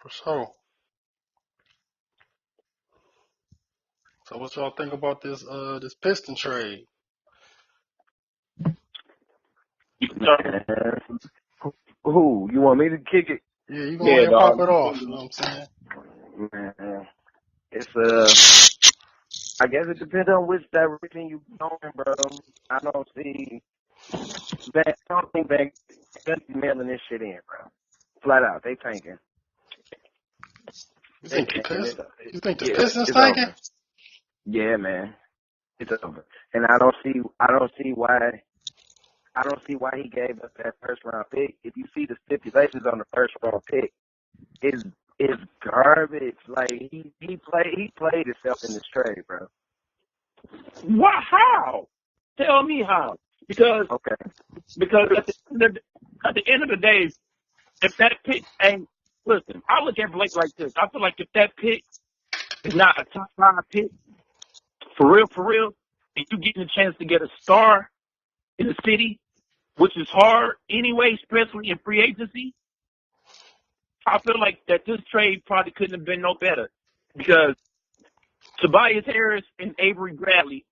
For sure. So what y'all think about this Piston trade? Man, who? You want me to kick it? Yeah, you go Yeah, ahead and pop dog. it off. You know what I'm saying? Man, it's I guess it depends on which direction you going, bro. I don't see I don't think Van Gundy mailing this shit in, bro. Flat out, they tanking. You They think the tanking. Pistons? You think the Yeah, Pistons it's tanking? over. Yeah, man, it's over. And I don't see why he gave up that first round pick. If you see the stipulations on the first round pick, is garbage. Like he played himself in this trade, bro. Why? How? Tell me how. Because Okay. at the end of the day, if that pick ain't listen, I look at Blake like this. I feel like if that pick is not a top five pick, for real, and you getting a chance to get a star in the city, which is hard anyway, especially in free agency, I feel like that this trade probably couldn't have been no better. Because Tobias Harris and Avery Bradley,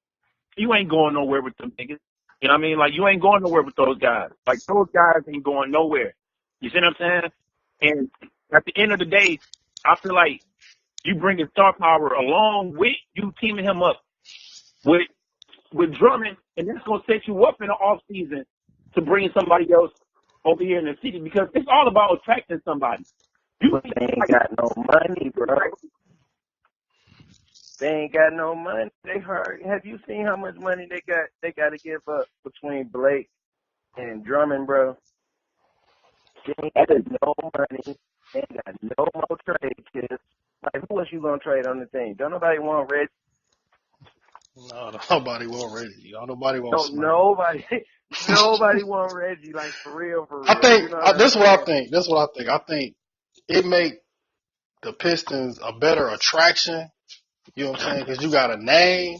you ain't going nowhere with them niggas. You know what I mean? Like, you ain't going nowhere with those guys. Like, those guys ain't going nowhere. You see what I'm saying? And at the end of the day, I feel like you bringing star power along with you teaming him up with Drummond, and that's going to set you up in the off season to bring somebody else over here in the city because it's all about attracting somebody. You But they ain't got no money, bro. They ain't got no money. They hurt. Have you seen how much money they got? They got to give up between Blake and Drummond, bro. They ain't got no money. They ain't got no more trade chips. Like, who else you gonna trade on the team? Don't nobody want Reggie. No, nobody want Reggie. Nobody want Don't Smart. nobody want Reggie. Like, for real, for I real. think You know what I'm that's what I saying? think. That's what I think. I think it make the Pistons a better attraction. You know what I'm saying? Because you got a name,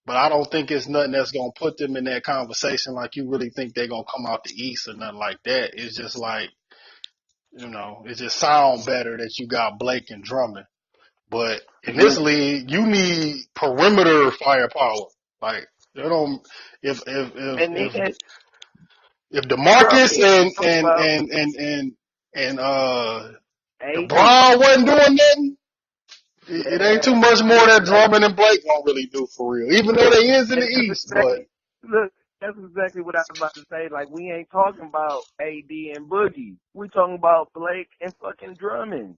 but I don't think it's nothing that's gonna put them in that conversation. Like you really think they're gonna come out the East or nothing like that. It's just like it just sound better that you got Blake and Drummond. But in this league, you need perimeter firepower. Like they don't. If if if And if then, if bro, DeMarcus we ain't talking about and AD. LeBron wasn't doing nothing, it ain't too Yeah, much more that like, Drummond and Blake won't really do for real. Even though they is in the and that's East, but exactly look. That's exactly what I was about to say. Like, we ain't talking about AD and Boogie. We talking about Blake and fucking Drummond.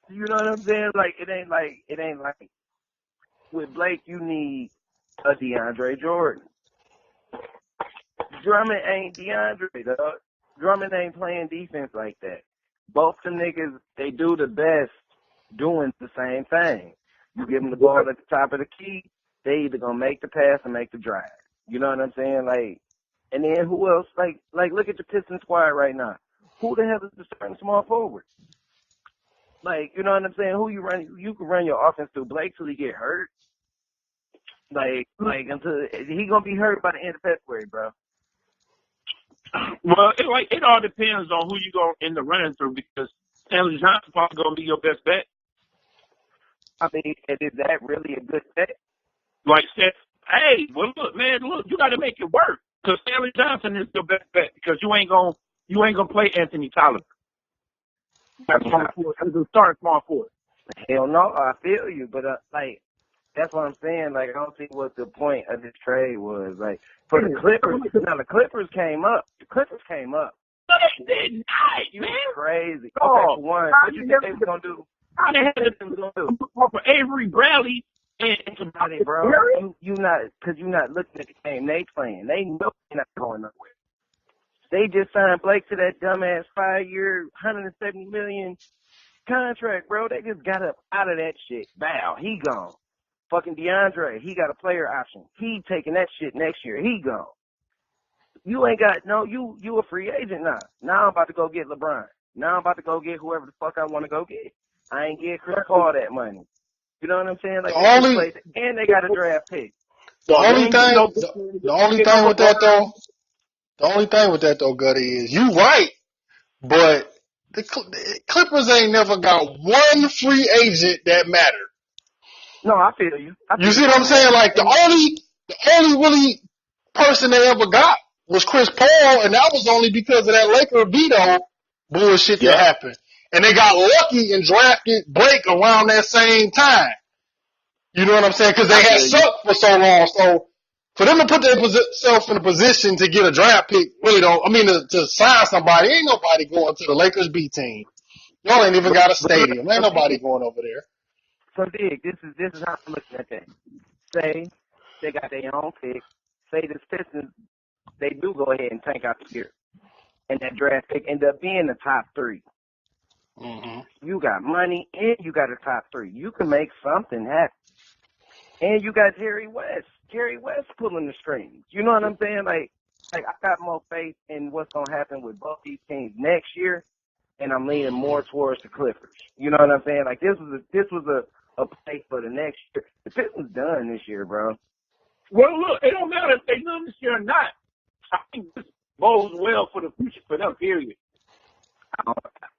You know what I'm saying? Like, it ain't like with Blake you need a DeAndre Jordan. Drummond ain't DeAndre, dog. Drummond ain't playing defense like that. Both the niggas, they do the best doing the same thing. You give them the ball at the top of the key, they either gonna make the pass or make the drive. You know what I'm saying? Like, and then who else? Like look at the Pistons squad right now. Who the hell is the starting small forward? Like, you know what I'm saying? Who you run? You can run your offense through Blake till he get hurt. Like until he gonna be hurt by the end of February, bro. well, it all depends on who you go in the running through because Stanley Johnson probably gonna be your best bet. I mean, and is that really a good bet? Like said, hey, well look, man, you got to make it work because Stanley Johnson is your best bet because you ain't gonna play Anthony Tyler. I That's mean, small forward. As a starting small forward. hell no, I feel you, but like that's what I'm saying. Like, I don't see what the point of this trade was. Like, for the Clippers, now the Clippers came up. The Clippers came up. No, they did not, man. Crazy. Okay, Oh, for one, what you think they was gonna do? how the hell What did you think they was gonna do? for Avery Bradley and Somebody, bro, you not because you not looking at the game they playing. They know they're not going nowhere. They just signed Blake to that dumbass 5-year, $170 million contract, bro. They just got up out of that shit. Bow, he gone. Fucking DeAndre, he got a player option. He taking that shit next year. He gone. You ain't got no. You a free agent now. Now I'm about to go get LeBron. Now I'm about to go get whoever the fuck I want to go get. I ain't get Chris Paul that money. You know what I'm saying? the Like, they just only played, and they got a draft pick. the no, they only ain't getting thing no the only thing with that though, Gutty, is you right, but the Clippers ain't never got one free agent that mattered. No, I feel you. You see what I'm saying? Like the only really person they ever got was Chris Paul, and that was only because of that Laker veto bullshit that Yep. happened. And they got lucky and drafted Blake around that same time. You know what I'm saying? Because they I had feel you. sucked for so long. So for them to put themselves in a position to get a draft pick, really don't. I mean, to sign somebody, ain't nobody going to the Lakers B team. Y'all ain't even got a stadium. Ain't nobody going over there. So dig, this is how I'm looking at that. Say they got their own pick. Say the Pistons, they do go ahead and tank out the year, and that draft pick end up being the top 3. Mm-hmm. You got money and you got a top 3. You can make something happen. And you got Jerry West. Jerry West pulling the strings. You know what I'm saying? Like I got more faith in what's gonna happen with both these teams next year, and I'm leaning more towards the Clippers. You know what I'm saying? Like this was a play for the next year. The Pistons done this year, bro. Well, look, it don't matter if they win this year or not. I think this bodes well for the future for them, period.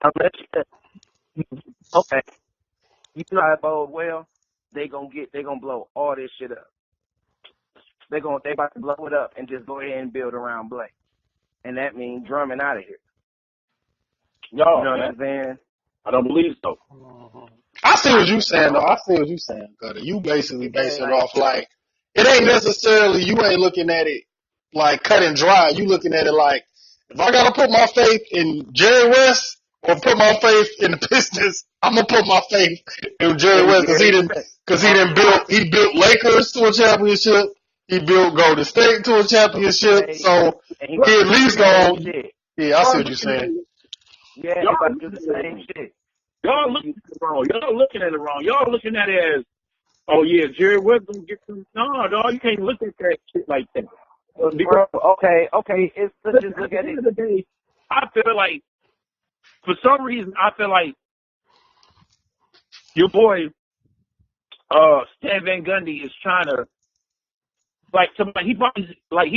Unless okay, you know how it bode well. They gonna blow all this shit up. They about to blow it up and just go ahead and build around Blake, and that means Drummond out of here. No, You know man. what I'm saying? I don't believe so. I see what you saying, though. I see what you saying, Gutter. You basically basing it Like, off like it ain't necessarily. You ain't looking at it like cut and dry. You looking at it like if I gotta put my faith in Jerry West or put my faith in the Pistons, I'm gonna put my faith in Jerry West because he built Lakers to a championship. He built Golden State to a championship. So and he at least gonna. shit. Yeah, I see what you're saying. Yeah, Y'all he about to do the same shit. Y'all looking at it wrong. Y'all looking at it wrong. Y'all looking at it as, oh yeah, Jerry West gonna get some. No, dog, you can't look at that shit like that. Bro, okay. Let's just look at the it. end of the day, I feel like for some reason I feel like your boy Stan Van Gundy is trying to like somebody. He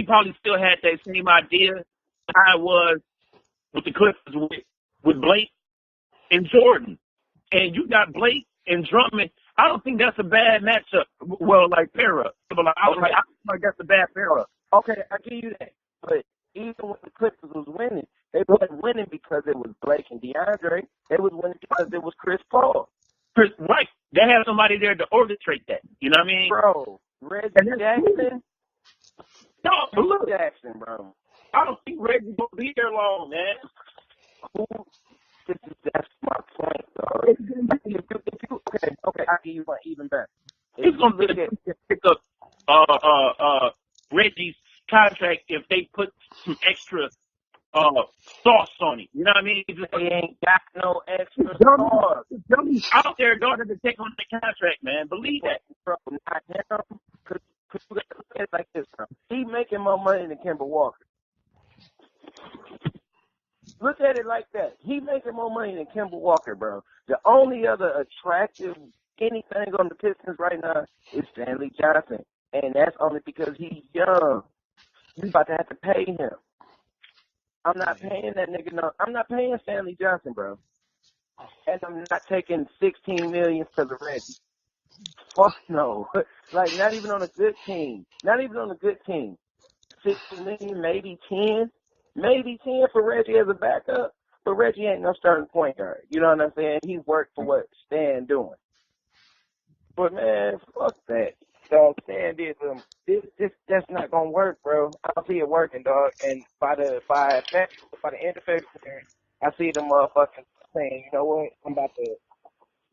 probably still had that same idea how it was with the Clippers with Blake and Jordan, and you got Blake and Drummond. I don't think that's a bad matchup. Well, like pair up. I feel like that's a bad pair up. Okay, I give you that. But even when the Clippers was winning, they wasn't winning because it was Blake and DeAndre. They was winning because it was Chris Paul. Right. They have somebody there to orchestrate that. You know what I mean? Bro, Reggie Jackson. No, but look, Jackson, bro. I don't think Reggie will be there long, man. That's my point, though. Okay, I'll give you one even better. It's going to pick up Reggie's contract if they put some extra sauce on it. You know what I mean? They ain't got no extra sauce. Dummies out there, daughter, to take on the contract, man. Believe that. Bro, not him. Because you got to look at it like this, bro. He making more money than Kemba Walker. Look at it like that. He making more money than Kemba Walker, bro. The only other attractive anything on the Pistons right now is Stanley Johnson. And that's only because he's young. You about to have to pay him. I'm not paying that nigga no. I'm not paying Stanley Johnson, bro. And I'm not taking $16 million for the Reggie. Fuck no. Like, not even on a good team. Not even on a good team. $16 million, maybe 10. Maybe 10 for Reggie as a backup. But Reggie ain't no starting point guard. You know what I'm saying? He worked for what Stan doing. But, man, fuck that. So Stan did some. That's not gonna work, bro. I don't see it working, dog. And by the end of February, I see them motherfuckers saying, you know what? I'm about to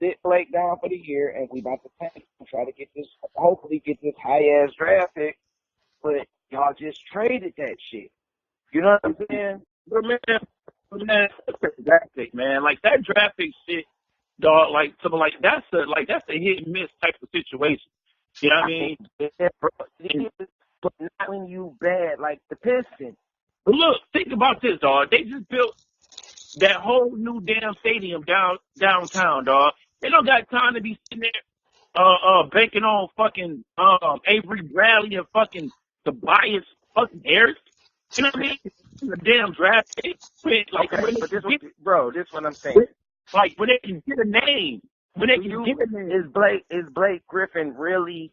sit Blake down for the year, and we about to tank and try to get this, hopefully get this high ass draft pick. But y'all just traded that shit. You know what I'm saying? But man, draft pick, man. Like that draft pick shit, dog. Like something like that's a hit and miss type of situation. You know what I mean? Yeah, bro, but not when you bad like the Pistons. But look, think about this, dog. They just built that whole new damn stadium downtown, dog. They don't got time to be sitting there banking on fucking Avery Bradley and fucking Tobias fucking Harris. You know what I mean? The damn draft pick. Like, Okay, when but they get, this what I'm saying. like, when they can get a name. When they can get a name. Is Blake Griffin really,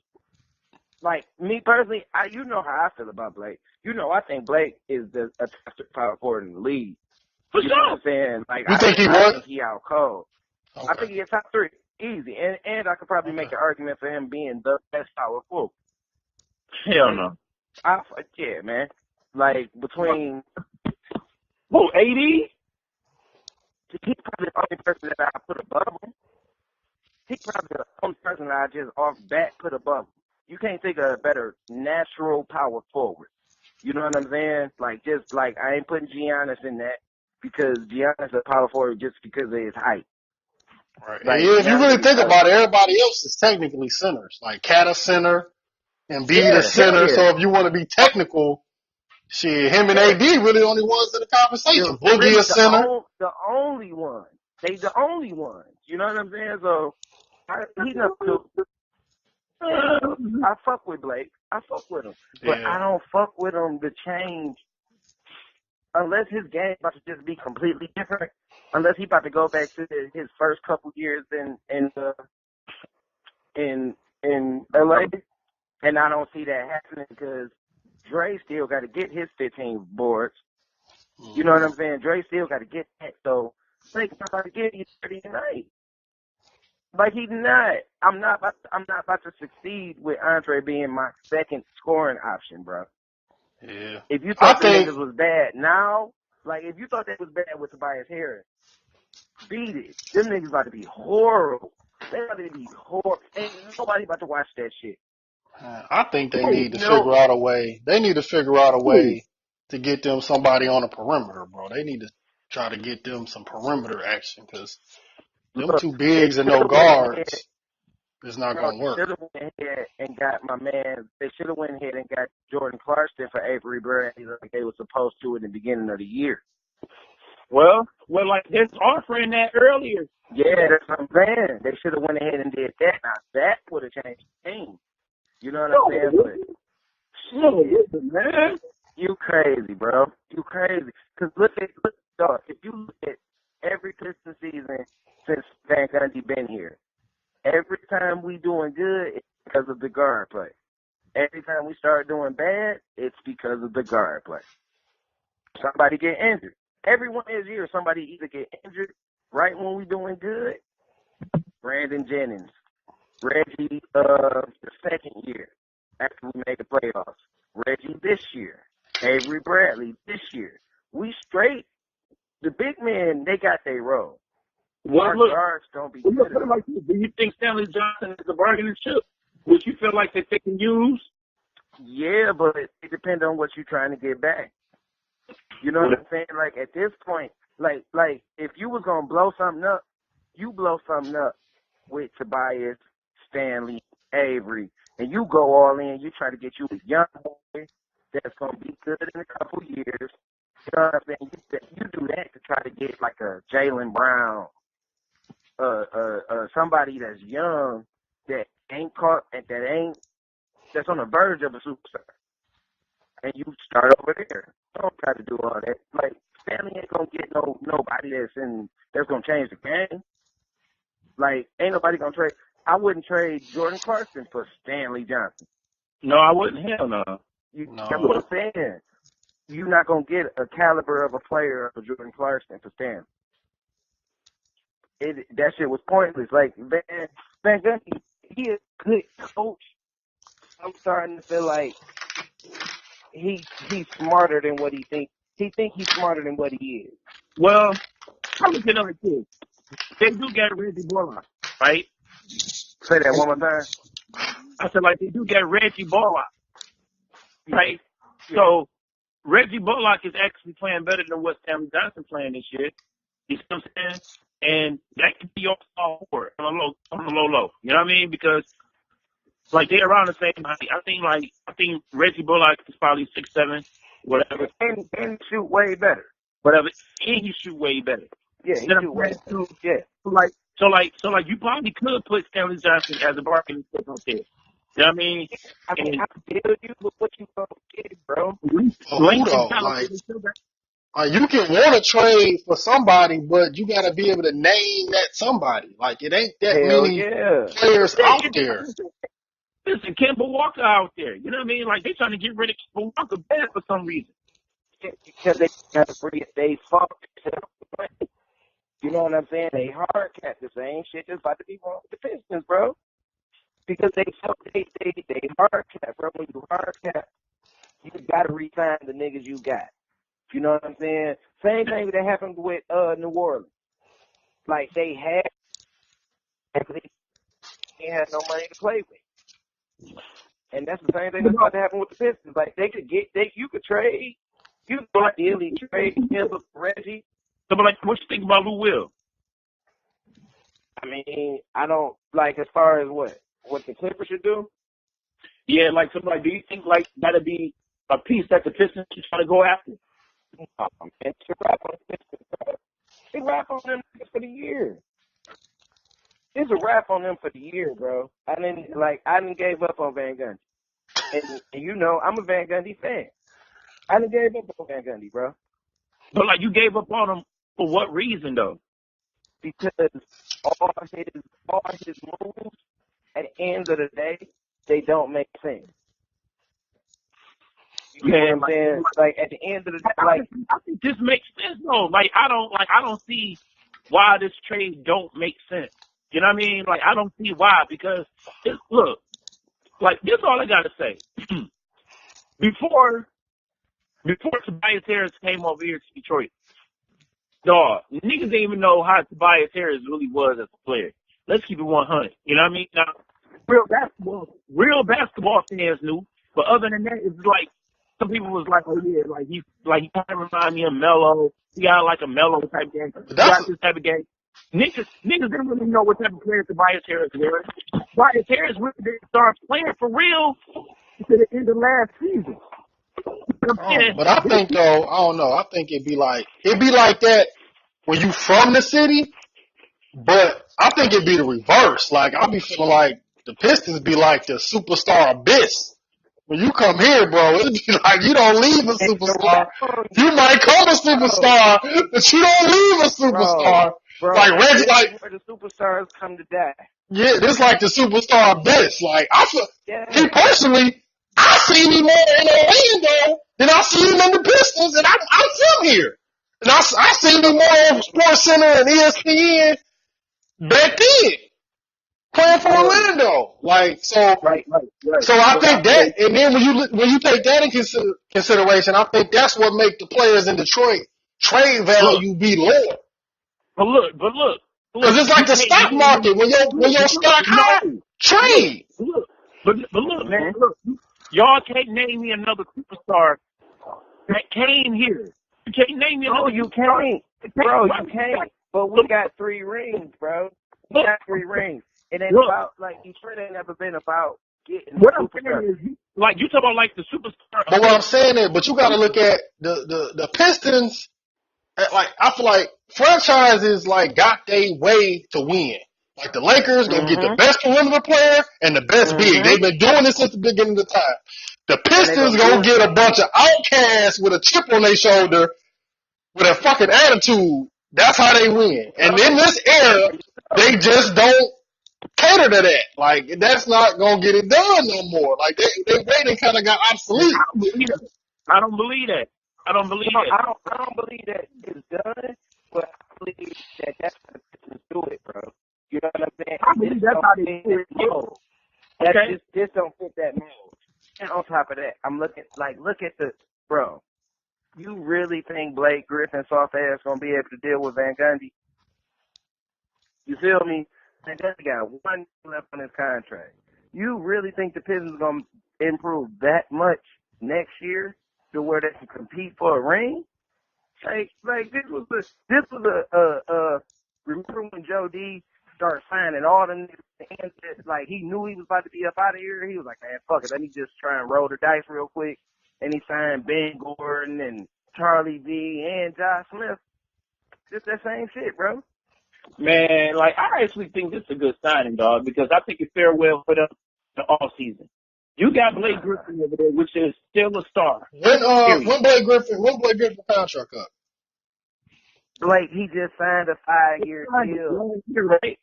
like, me personally, you know how I feel about Blake. You know, I think Blake is a top power forward in the league. For You know what sure. I'm saying? Like, You think he I was? think he out cold. Okay. I think he is top 3. Easy. And I could probably make an argument for him being the best power forward. Hell no. Yeah, man. Like, between, Who, 80? he's probably the only person that I put above him. He's probably the only person that I just off bat put above him. You can't think of a better natural power forward. You know what I'm saying? Like, just like, I ain't putting Giannis in that because Giannis is a power forward just because of his height. Right. Like, Yeah, if you really Giannis think is about it, everybody else is technically centers. Like Cat a center and Embiid a hell center. yeah. So if you want to be technical, shit, him and Yeah. AD really the only ones in the conversation. They're Boogie really a center. the only ones. They the only ones. You know what I'm saying? So, he's not too. I fuck with Blake. I fuck with him. But Yeah. I don't fuck with him to change unless his game about to just be completely different. Unless he about to go back to his first couple years in LA. And I don't see that happening because Dre still got to get his 15 boards. You know what I'm saying? Dre still got to get that. So Blake's not about to get you 30 tonight. Like, he's not. I'm not about to succeed with Andre being my second scoring option, bro. Yeah. If you I thought the think niggas was bad now, like, if you thought that was bad with Tobias Harris, beat it. Them niggas about to be horrible. They about to be horrible. Ain't nobody about to watch that shit. they need to No. figure out a way. They need to figure out a way to get them somebody on the perimeter, bro. They need to try to get them some perimeter action because them Look, two they bigs and no should have went ahead. guards is not Bro, gonna they work. should have went ahead and got my man. They should have went ahead and got Jordan Clarkson for Avery Bradley like they were supposed to in the beginning of the year. Well, like, they're offering that earlier. Yeah, that's what I'm saying. They should have went ahead and did that. Now that would have changed the game. You know what I'm saying? But Listen, man. you crazy, bro. You crazy. Cause look, dog. If you look at every Pistons season since Van Gundy been here, every time we doing good, it's because of the guard play. Every time we start doing bad, it's because of the guard play. Somebody get injured. Every one of these years, somebody either get injured right when we doing good. Brandon Jennings, Reggie, the second year after we made the playoffs. Reggie this year. Avery Bradley this year. We straight. The big men, they got their role. Our guards don't be good. Like, do you think Stanley Johnson is a bargaining chip, which you feel like that they can use? Yeah, but it depends on what you're trying to get back. You know what I'm saying? Like, at this point, like if you was gonna blow something up, you blow something up with Tobias, Stanley, Avery, and you go all in. You try to get you a young boy that's gonna be good in a couple years. You know what I'm saying? You do that to try to get like a Jaylen Brown, somebody that's young that ain't caught and that's on the verge of a superstar. And you start over there. Don't try to do all that. Like, Stanley ain't gonna get nobody that's gonna change the game. Like, ain't nobody gonna trade. I wouldn't trade Jordan Clarkson for Stanley Johnson. No, I wouldn't. Hell no. That's what I'm saying. You're not gonna get a caliber of a player of Jordan Clarkson for Stanley. That shit was pointless. Like, Van Gundy, he is a good coach. I'm starting to feel like he's smarter than what he thinks. He thinks he's smarter than what he is. Well, I'm looking at other kids. They do get Reggie Bullock, right? Say that one more time. I said, like, they do get Reggie Bullock, right? Yeah. So Reggie Bullock is actually playing better than what Stanley Johnson playing this year. You see what I'm saying? And that could be your forward on the low. You know what I mean? Because, like, they're around the same height. I think Reggie Bullock is probably 6'7", whatever. And he shoot way better. Whatever. And he shoot way better. Yeah, he shoot way better. Yeah. So like, you probably could put Stanley Johnson as a bargaining chip up there. You know what I mean? I mean, And I feel you, but what you gonna get, bro? For who Length and though? talent, they still got. You can want to trade for somebody, but you got to be able to name that somebody. Like it ain't that Hell many yeah. players out there. Listen, Kemba Walker out there. You know what I mean? Like they trying to get rid of Kemba Walker bad for some reason. Because they got to free it. They fuck themselves. You know what I'm saying? They hard cap the same shit that's about to be wrong with the Pistons, bro. Because they hard cap, bro. When you hard cap, you got to re-sign the niggas you got. You know what I'm saying? Same thing that happened with New Orleans. Like they had no money to play with. And that's the same thing that's about to happen with the Pistons. Like you could trade. You could ideally trade him for Reggie. So, but like, what you think about Lou Will? I mean, I don't like as far as what the Clippers should do. Yeah, like, so, like, do you think like that'd be a piece that the Pistons should try to go after? Man, to wrap on the Pistons, bro. They wrap on them for the year. It's a wrap on them for the year, bro. I didn't gave up on Van Gundy. And you know, I'm a Van Gundy fan. I didn't gave up on Van Gundy, bro. But like, you gave up on him for what reason though? Because all his moves at the end of the day, they don't make sense. You know what I'm saying? Like at the end of the day, I think this makes sense though. Like I don't see why this trade don't make sense. You know what I mean? Like I don't see why, because look, like this is all I gotta say. Before Tobias Harris came over here to Detroit, dog, niggas didn't even know how Tobias Harris really was as a player. Let's keep it 100. You know what I mean? Now, real basketball fans knew, but other than that, it's like some people was like, oh yeah, he kind of remind me of Melo. He got like a Melo type game. He got this type of game. Niggas didn't really know what type of player Tobias Harris was. Tobias Harris really didn't start playing for real to the end of last season. But I think though, I don't know. I think it'd be like that when you from the city. But I think it'd be the reverse. Like I'll be feeling like the Pistons be like the superstar abyss. When you come here, bro, it'd be like you don't leave a superstar. You might come a superstar, but you don't leave a superstar. Bro, Like Reggie, like where the superstars come to die. yeah, this like the superstar abyss. Like I feel, Yeah. me personally, I seen him more in Orlando than I seen him in the Pistons, and I'm from here, and I seen him more on Sports Center and ESPN back then, playing for Orlando. Like so, Right. so I think that, and then when you take that in consideration, I think that's what make the players in Detroit trade value be lower. But look. Because it's like the stock market. When your stock high, trade. But look, man, look. Y'all can't name me another superstar that came here. You can't name me another. No, you can't, bro. You can't. But we got 3 rings, bro. We got 3 rings. It ain't about like Detroit ain't never been about getting. What I'm saying is, like you talk about like the superstar. But what I'm saying is, but you got to look at the Pistons. Like I feel like franchises like got their way to win. Like the Lakers gonna get the best perimeter player and the best big. They've been doing this since the beginning of the time. The Pistons gonna get a bunch of outcasts with a chip on their shoulder with a fucking attitude. That's how they win. And in this era, they just don't cater to that. Like that's not gonna get it done no more. Like they kind of got obsolete. I don't believe that. I don't believe that it's done, but I believe that that's how the Pistons do it, bro. You know what I'm saying? I believe that's how they do it. Okay. This don't fit that mold. And on top of that, I'm look at the bro. You really think Blake Griffin soft ass gonna be able to deal with Van Gundy? You feel me? Van Gundy got 1 left on his contract. You really think the Pistons gonna improve that much next year to where they can compete for a ring? Like this was a remember when Joe D started signing all the niggas, like he knew he was about to be up out of here. He was like, man, fuck it, let me just try and roll the dice real quick. And he signed Ben Gordon and Charlie V and Josh Smith. Just that same shit, bro. Man, like I actually think this is a good signing, dog, because I think it's fair well for them. the off season. You got Blake Griffin over there, which is still a star. When Blake Griffin contract up? Blake, he just signed a 5-year deal. You're right.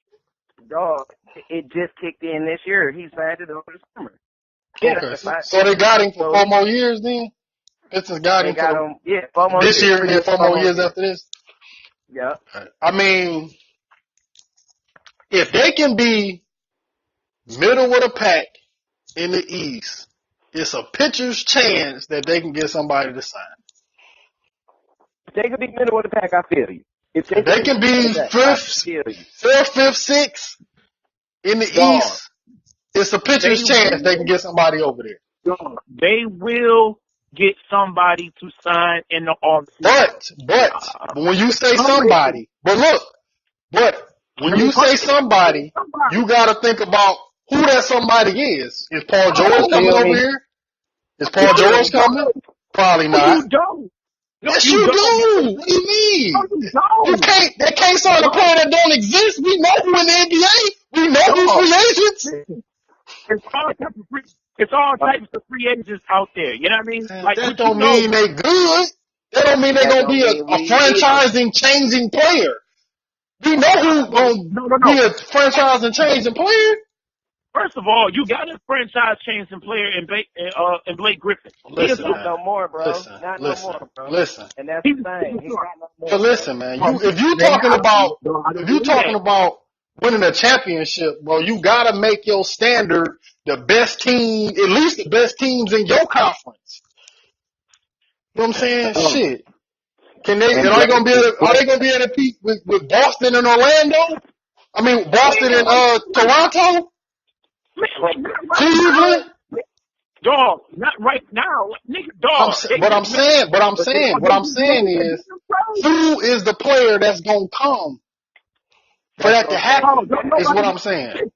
Dog, it just kicked in this year. He signed it over the summer. Okay, so they got him for 4 more years then? Pistons got him for him, 4 more this years. year and then 4 more years after this? Yeah. I mean, if they can be middle of the pack in the East, it's a pitcher's chance that they can get somebody to sign. If they can be middle of the pack, I feel you. If they can be fifth, sixth in the East, it's a pitcher's chance they can get somebody over there. They will get somebody to sign in the offseason. But when you say somebody, when you say somebody, you got to think about who that somebody is. Is Paul George coming over here? Is Paul George coming? Probably not. You don't. Yes, you do. What do you mean? They can't sign a player that don't exist. We know who in the NBA. We know who's free agents. It's all types of free agents out there. You know what I mean? Like, that don't mean they good. That don't mean they're going to be a franchising changing player. We know who's going to be a franchising changing player. First of all, you got a franchise changing player in Blake Griffin. Listen, not no more, bro. Not no more, bro. Listen. And that's the thing. He's not no more. But listen, man. If you talking about winning a championship, bro, you gotta make your standard the best team, at least the best teams in your conference. You know what I'm saying? Shit. Are they gonna be able to compete with Boston and Orlando? I mean, Boston and Toronto? Cleveland? Dog, not right now. Nigga, dog. What I'm saying is, who is the player that's gonna come for that to happen? Is what I'm saying.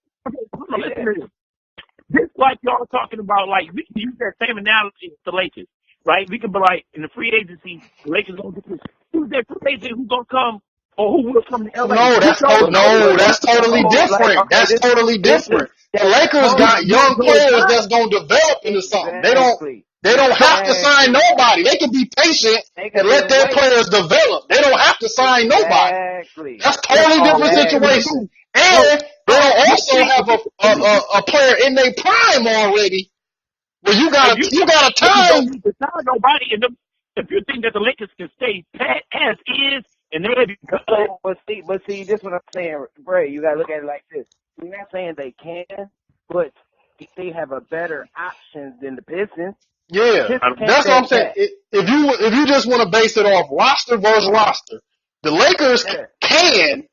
This like y'all talking about, like, we can use that same analogy with the Lakers, right? We could be like, in the free agency, the Lakers gonna get this. Who's that free agent who's gonna come or who will come to LA? No, that's totally different. That's totally different. The Lakers got young players that's gonna develop into something. They don't have to sign nobody. They can be patient and let their players develop. They don't have to sign nobody. That's totally different situation. And they'll also have a player in their prime already. Where you got a time. You don't sign nobody in them. If you think that the Lakers can stay pat as is, and they're but see, this is what I'm saying, Bray. You gotta look at it like this. I'm not saying they can, but they have a better option than the Pistons. Yeah, that's what I'm saying. If you just want to base it off roster versus roster, the Lakers can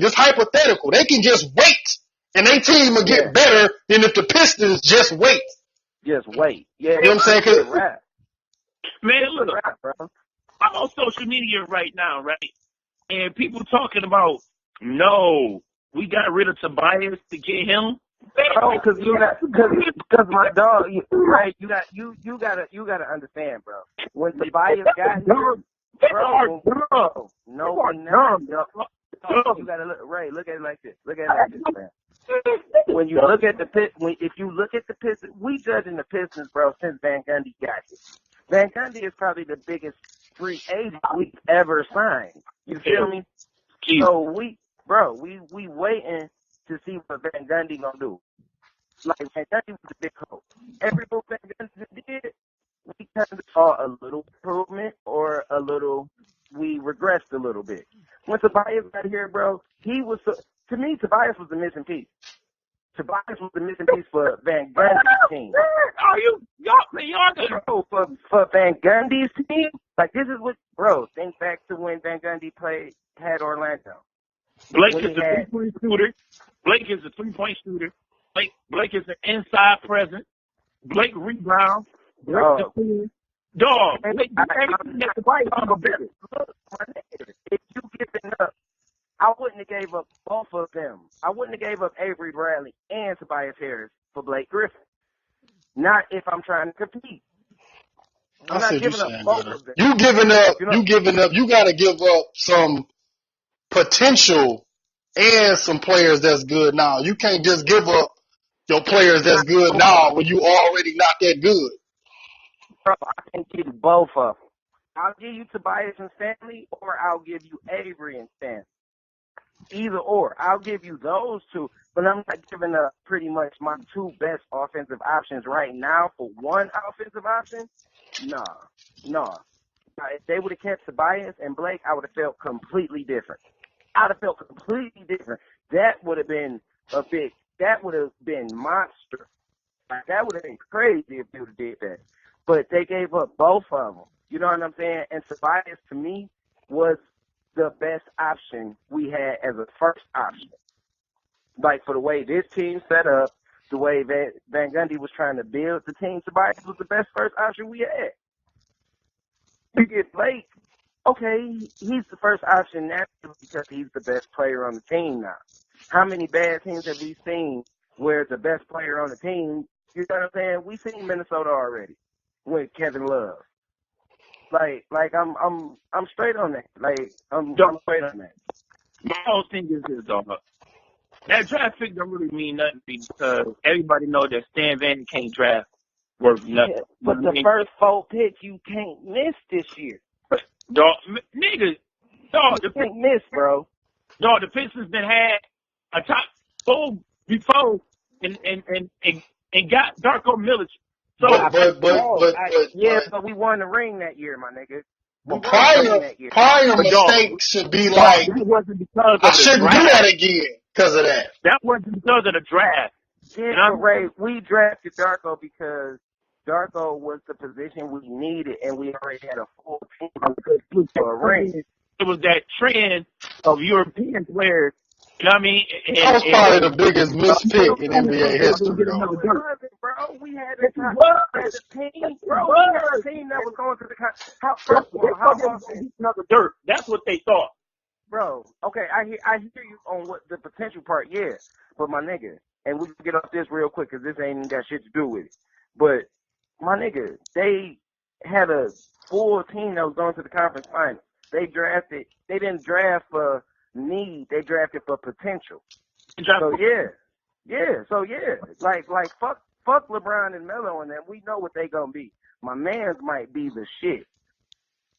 just hypothetical, they can just wait, and their team will get better than if the Pistons just wait. Just wait. Yeah, you know what I'm saying? Man, look, I'm on social media right now, right? And people talking about, no, we got rid of Tobias to get him. Oh, because my dog, right? You gotta understand, bro. When Tobias got here, bro, you gotta look, Ray. Look at it like this. Man. When you look at if you look at the Pistons, we judging the Pistons, bro, since Van Gundy got here. Van Gundy is probably the biggest free agent we've ever signed. You feel me? So we waiting to see what Van Gundy gonna do. Like, Van Gundy was a big coach. Every move Van Gundy did, we kind of saw a little improvement or we regressed a little bit. When Tobias got here, bro, to me, Tobias was the missing piece. Tobias was the missing piece for Van Gundy's team. For Van Gundy's team, like, this is what, bro, think back to when Van Gundy had Orlando. Blake is a three-point shooter. Blake is a three-point shooter. Blake is an inside presence. Blake rebounds. Dog. Blake, everything that Tobias is better. If you giving up, I wouldn't have gave up both of them. I wouldn't have gave up Avery Bradley and Tobias Harris for Blake Griffin. Not if I'm trying to compete. I'm not giving up both of them. You giving up. You got to give up some potential and some players that's good now. You can't just give up your players that's good now when you already not that good. Bro, I can give you both of them. I'll give you Tobias and Stanley, or I'll give you Avery and Stanley. Either or. I'll give you those two, but I'm not giving up pretty much my two best offensive options right now for one offensive option. Nah. If they would have kept Tobias and Blake, I would have felt completely different. I'd have felt completely different. That would have been monster. Like, that would have been crazy if they would have did that. But they gave up both of them. You know what I'm saying? And Tobias, to me, was the best option we had as a first option. Like, for the way this team set up, the way Van Gundy was trying to build the team, Tobias was the best first option we had. You get Blake, okay, he's the first option naturally because he's the best player on the team now. How many bad teams have we seen where the best player on the team, you know what I'm saying? We've seen Minnesota already with Kevin Love. Like I'm straight on that. Like I'm straight on that. My whole thing is this, dog. That draft pick don't really mean nothing because everybody know that Stan Van can't draft worth nothing. Yeah, but the first 4 picks you can't miss this year. Dog, nigga, dog, you can't miss, bro. Dog, the Pistons been had a top 4 before and got Darko Milicic. So, but we won the ring that year, my nigga. But prior mistakes should be like, that wasn't because of I shouldn't draft. do that again because of that. That wasn't because of the draft. Yeah, but Ray, we drafted Darko because Darko was the position we needed, and we already had a full team for a ring. It was that trend of European players. You know what I mean? That was probably the biggest mispick in NBA history, though. Bro, we had a team, bro. We had a team that was going to the how dirt. That's what they thought. Bro, okay, I hear you on what the potential part, yeah. But my nigga, and we can get off this real quick because this ain't even got shit to do with it. But my nigga, they had a full team that was going to the conference finals. They didn't draft for need, they drafted for potential. So like fuck LeBron and Melo and them. We know what they gonna be. My mans might be the shit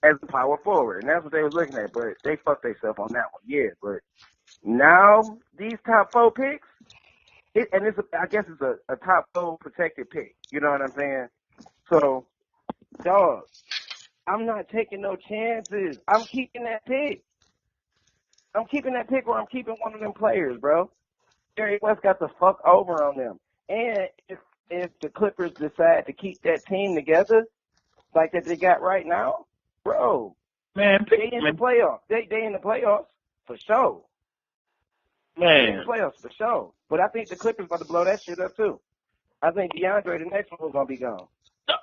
as a power forward, and that's what they was looking at. But they fucked themselves on that one, yeah. But now these top 4 picks, I guess it's a top 4 protected pick. You know what I'm saying? So, dog, I'm not taking no chances. I'm keeping that pick. I'm keeping that pick, or I'm keeping one of them players, bro. Jerry West got the fuck over on them. And if the Clippers decide to keep that team together like that they got right now, bro, man, they in the playoffs. They in the playoffs for sure. Man, they in the playoffs for sure. But I think the Clippers about to blow that shit up too. I think DeAndre, the next one, is gonna be gone.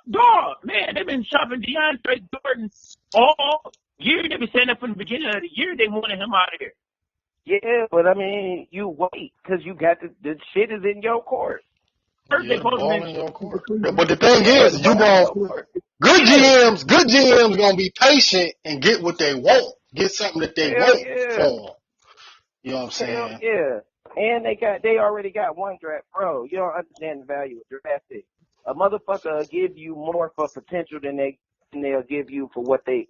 Dog, man, they've been shopping DeAndre Jordan all year. They've been saying that from the beginning of the year. They wanted him out of here. Yeah, but I mean, you wait because you got the shit is in your court. Yeah, ball in your court. But the thing is, good GMs gonna be patient and get what they want, get something that they want for. You know what I'm saying? Yeah, and they already got one draft, bro. You don't understand the value of draft pick. A motherfucker will give you more for potential than they'll give you for what they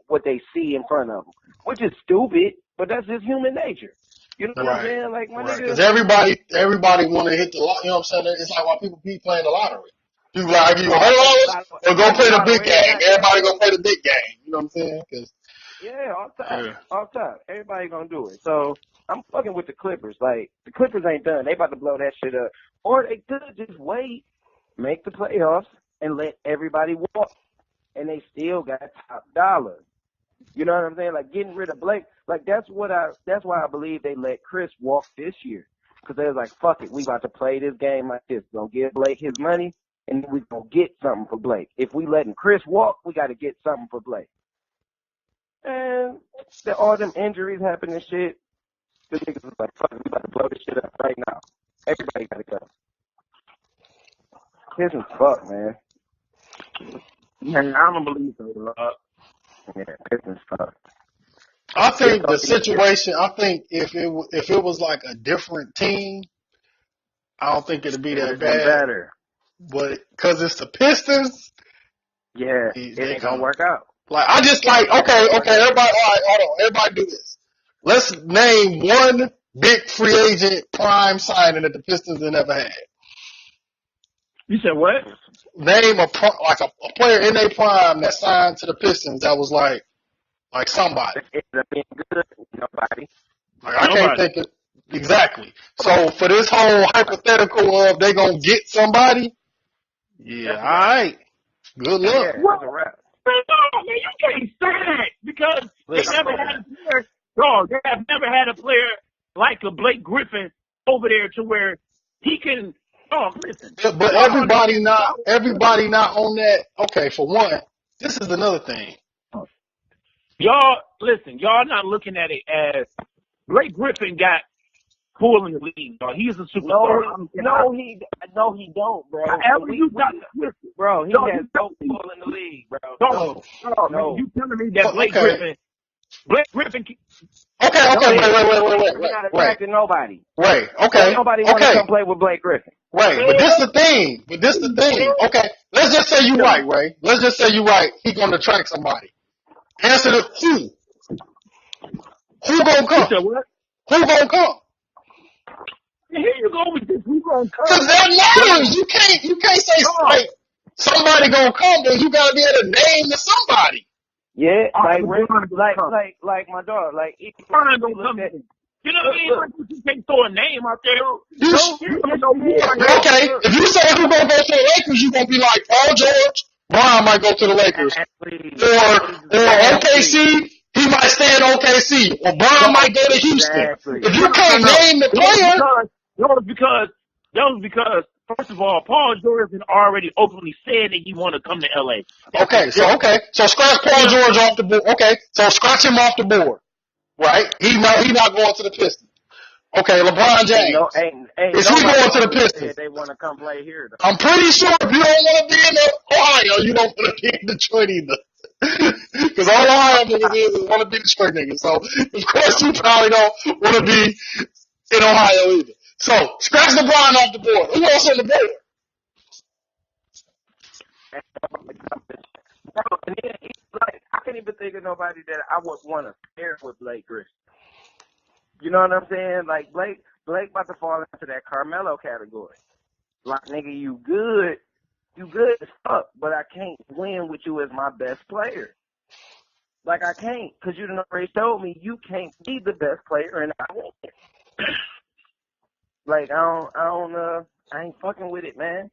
see in front of them, which is stupid, but that's just human nature. You know what I'm saying? Like, my nigga. Because everybody want to hit the lot. You know what I'm saying? It's like why people be playing the lottery. People like, give you $100 or go play the big game. Everybody go play the big game. You know what I'm saying? All time. Everybody gonna do it. So I'm fucking with the Clippers. Like, the Clippers ain't done. They about to blow that shit up. Or they could just wait, make the playoffs, and let everybody walk. And they still got top dollar. You know what I'm saying? Like, getting rid of Blake. Like, that's why I believe they let Chris walk this year. Because they was like, fuck it, we about to play this game like this. We're going to give Blake his money, and then we going to get something for Blake. If we letting Chris walk, we got to get something for Blake. And all them injuries happen and shit. The niggas was like, fuck it, we about to blow this shit up right now. Everybody got to go. Pistons fuck, man. Man, I don't believe so, Yeah, Pistons fuck. I think the situation. I think if it was like a different team, I don't think it'll be It would that have been bad. better. But because it's the Pistons, Yeah, it ain't gonna work out. Like I just like okay, everybody, all right, hold on, everybody do this. Let's name one big free agent prime signing that the Pistons have never had. You said what? Name a player in their prime that signed to the Pistons that was like somebody. It would have been good. Nobody. Like I can't think of exactly. So for this whole hypothetical of they gonna get somebody, yeah, all right. Good luck. Yeah, that's a wrap. No, man, you can't say that because they never had a player. No, they have never had a player like a Blake Griffin over there to where he can. Oh, listen. But everybody not on that. Okay, for one, this is another thing. Y'all, listen. Y'all not looking at it as Blake Griffin got pull in the league. Y'all. He's a superstar. No, he don't, bro. However you got bro, he has no pull in the league, bro. No. You telling me that Blake Griffin? Okay, wait. We're not attracting nobody. Wait, okay. Nobody want to come play with Blake Griffin. Wait, but this the thing. Okay, let's just say you're right, Ray. Let's just say you're right. He gonna attract somebody. Answer the who. Who gonna come? You said what? Who gonna come? Here you go with this. Who gonna come? Because that matters. You can't say like somebody gonna come, but you gotta be able to name to somebody. Yeah, like my dog, like if gonna come in. You know what I mean? Like, you can't throw a name out there. Okay, if you say who gonna go to the Lakers, you gonna be like Paul George. Brian might go to the Lakers, or OKC. He might stay at OKC, or Brian might go to Houston. If you can't name the player, that was because first of all, Paul George had already openly said that he want to come to LA. So scratch Paul George off the board. Okay, so scratch him off the board. Right? He not going to the Pistons. Okay, LeBron James. Is he going to the Pistons? They want to come play here, though. I'm pretty sure if you don't want to be in Ohio, you don't want to be in Detroit either. Because all Ohio niggas is want to be Detroit niggas. So, of course, you probably don't want to be in Ohio either. So, scratch LeBron off the board. Who else on the board? And then like, I can't even think of nobody that I would want to pair with Blake Griffin. You know what I'm saying? Like Blake about to fall into that Carmelo category. Like nigga, you good as fuck, but I can't win with you as my best player. Like I can't, cause you done already told me you can't be the best player, and I won't. Like I ain't fucking with it, man.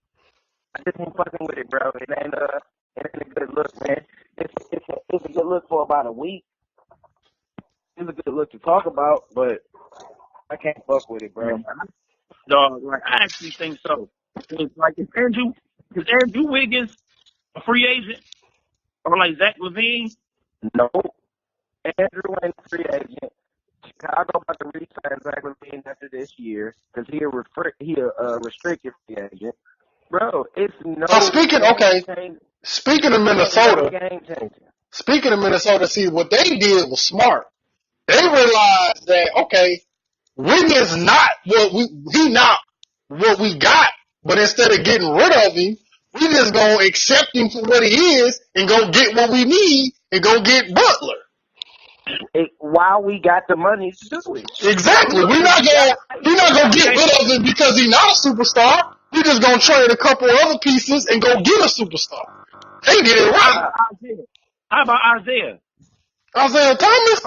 I just ain't fucking with it, bro. It ain't a good look, man. It's a good look for about a week. It's a good look to talk about, but I can't fuck with it, bro. Dog, like I actually think so. It's like is Andrew Wiggins a free agent? Or like Zach LaVine? No. Andrew ain't a free agent. Chicago about to re-sign Zach LaVine after this year because he a restricted free agent. Bro, it's no. So speaking of Minnesota, see what they did was smart. They realized that Wiggins not what we got, but instead of getting rid of him, we just gonna accept him for what he is and go get what we need and go get Butler. While we got the money to do it. Exactly. We're not gonna get rid of him because he's not a superstar. We're just gonna trade a couple other pieces and go get a superstar. They did it right. How about Isaiah? Isaiah Thomas?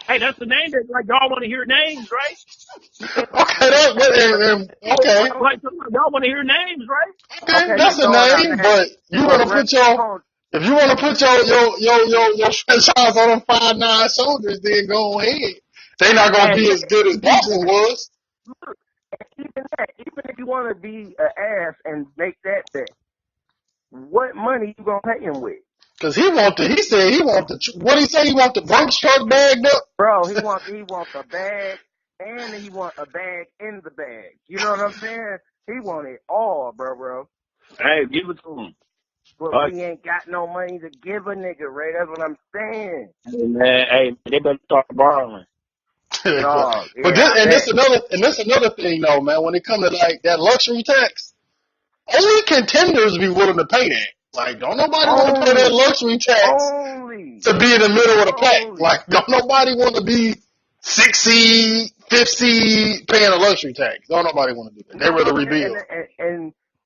Hey, that's the name that like y'all want to hear names, right? Okay. Like y'all want to hear names, right? Okay, that's a name, but you want to put if you want to put your franchise on them 5'9" shoulders, then go ahead. They're not gonna be as good as Boston was. Look, even if you want to be an ass and make that bet, what money you gonna pay him with? Cause he said he want the Bronx truck bagged up? Bro, he wants a bag, and he want a bag in the bag. You know what I'm saying? He want it all, bro. Hey, give it to him. But we ain't got no money to give a nigga, Ray. That's what I'm saying. Hey, man, they better start borrowing. Dog, But yeah, I bet. this another thing though, man. When it comes to like that luxury tax, only contenders be willing to pay that. Like, don't nobody want to pay that Only, luxury tax only, to be in the middle of the pack. only. Like, don't nobody want to be 6th seed, 5th seed paying a luxury tax. Don't nobody want to do that. They No, rather rebuild.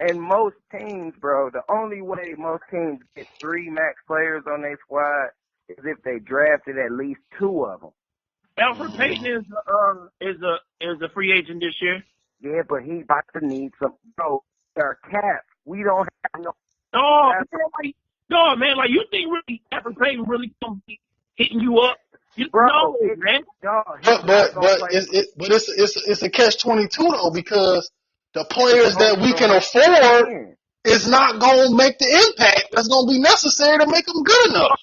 and most teams, bro, the only way most teams get 3 max players on their squad is if they drafted at least 2 of them. Alfred Payton is a free agent this year. Yeah, but he about to need some. Bro, our cap. We don't have no. No, man, like you think really Alfred Payton really gonna be hitting you up? Bro, man. But it's a catch-22 though, because the players that we can afford is not gonna make the impact that's gonna be necessary to make them good enough.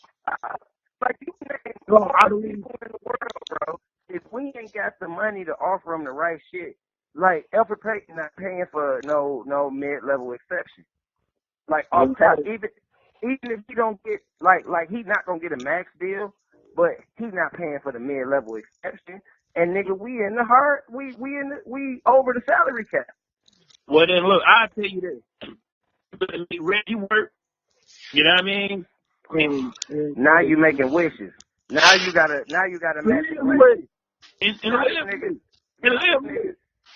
Like you name No, I believe people in the world, bro. If we ain't got the money to offer them the right shit, like Alfred Payton not paying for no mid-level exception. Like off top, even if he don't get like he's not gonna get a max deal, but he's not paying for the mid-level exception. And nigga, we in the hard, we over the salary cap. Well then, look, I'll tell you this: you ready work. You know what I mean? Now you making wishes. Now you gotta match it.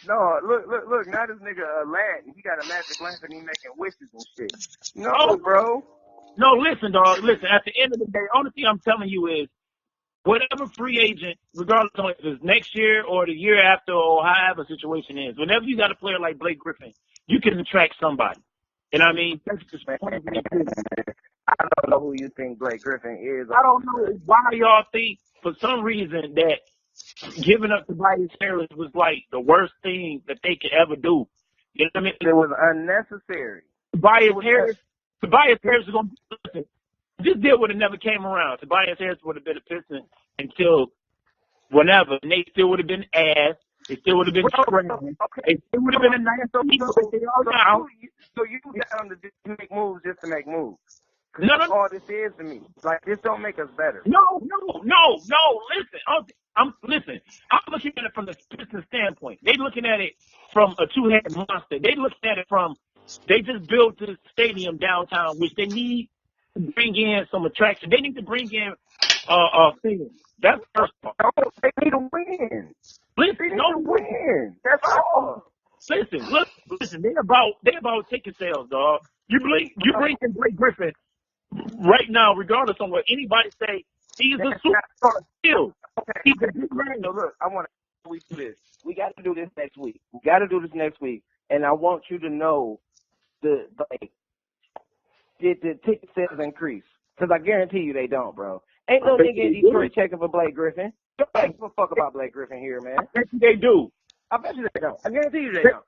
No, look. Now this nigga Aladdin, he got a magic lamp and he making wishes and shit. No, bro. No, listen, dog. Listen. At the end of the day, only thing I'm telling you is, whatever free agent, regardless of if it's next year or the year after or however the situation is, whenever you got a player like Blake Griffin, you can attract somebody. And I mean, that's just I don't know who you think Blake Griffin is. I don't know why y'all think for some reason that giving up Tobias Harris was like the worst thing that they could ever do. You know what I mean? It was unnecessary. Tobias Harris is going to listen. This deal would have never came around. Tobias Harris would have been a Piston until whenever. And they still would have been ass. They still would have been crazy. Okay. It would have been a nice So you down to make moves just to make moves. No. That's all this is to me. Like, this don't make us better. No. Listen. I'm looking at it from the Pistons standpoint. They looking at it from a two-headed monster. They looking at it from they just built this stadium downtown, which they need to bring in some attraction. They need to bring in fans. That's the first part. No, they need to win. Listen, win. That's all. Listen. They about ticket sales, dog. You bring in Blake Griffin right now, regardless of what anybody say. He's a superstar still. Okay. He's a big man. So look, I want to we do this. We got to do this next week. And I want you to know did the ticket sales increase? Because I guarantee you they don't, bro. Ain't no nigga in Detroit checking for Blake Griffin. Don't give a fuck about Blake Griffin here, man. I bet you they do. I bet you they don't. I guarantee you they don't.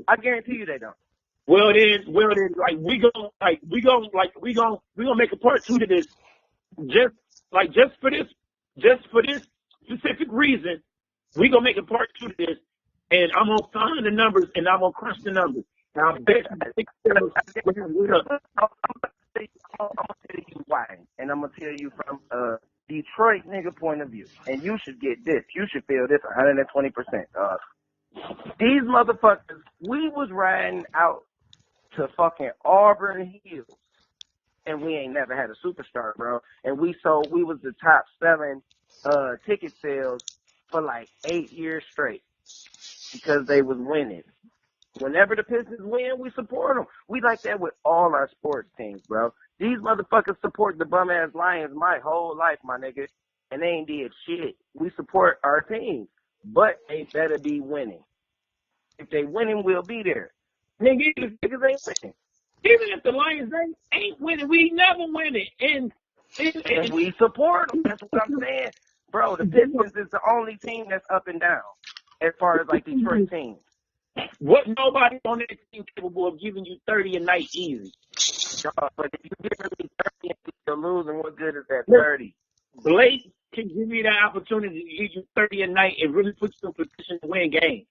I guarantee you they don't. Well then, like we gonna make a part 2 to this, just for this specific reason. We gonna make a part 2 to this, and I'm gonna find the numbers and I'm gonna crunch the numbers. And I bet you I'm gonna tell you why, and I'm gonna tell you from a Detroit nigga point of view. And you should get this. You should feel this 120%. These motherfuckers, we was riding out to fucking Auburn Hills, and we ain't never had a superstar, bro. And we was the top selling ticket sales for like 8 years straight because they was winning. Whenever the Pistons win, we support them. We like that with all our sports teams, bro. These motherfuckers support the bum-ass Lions my whole life, my nigga, and they ain't did shit. We support our teams, but they better be winning. If they winning, we'll be there. Nigga, these niggas ain't winning. Even if the Lions ain't winning, we never winning. And we support them. That's what I'm saying. Bro, the Pistons is the only team that's up and down as far as like Detroit teams. What nobody on that team capable of giving you 30 a night easy. But if you give me 30 and you're losing, what good is that 30? Blake can give you that opportunity to give you 30 a night and really put you in position to win games.